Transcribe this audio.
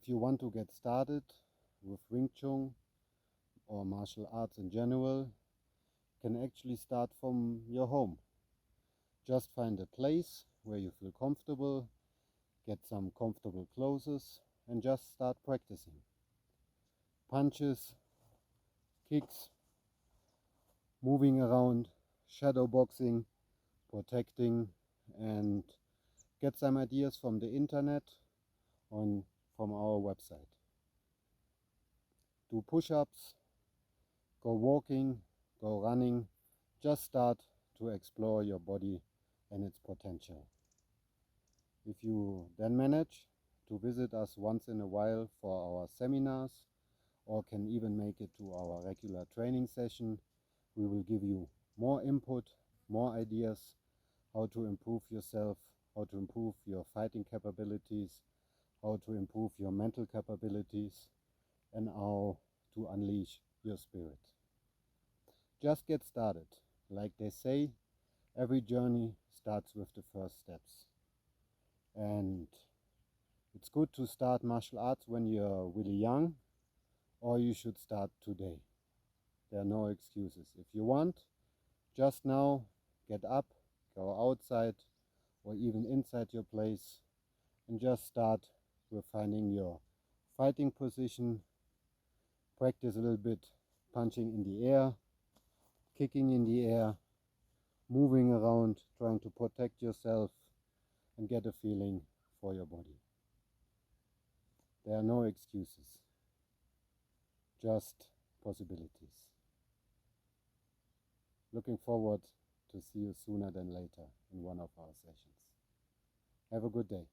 If you want to get started with Wing Chun or martial arts in general, you can actually start from your home. Just find a place where you feel comfortable, get some comfortable clothes, and just start practicing. Punches, kicks, moving around, shadow boxing, protecting, and get some ideas from the internet or from our website. Do push-ups, go walking, go running, just start to explore your body and its potential. If you then manage to visit us once in a while for our seminars, or can even make it to our regular training session, we will give you more input, more ideas, how to improve yourself, how to improve your fighting capabilities, how to improve your mental capabilities, and how to unleash your spirit. Just get started. Like they say, every journey starts with the first steps. And it's good to start martial arts when you're really young, or you should start today. There are no excuses. If you want, just now, get up, go outside, or even inside your place, and just start with finding your fighting position. Practice a little bit punching in the air, kicking in the air, moving around, trying to protect yourself and get a feeling for your body. There are no excuses, just possibilities. Looking forward to see you sooner than later in one of our sessions. Have a good day.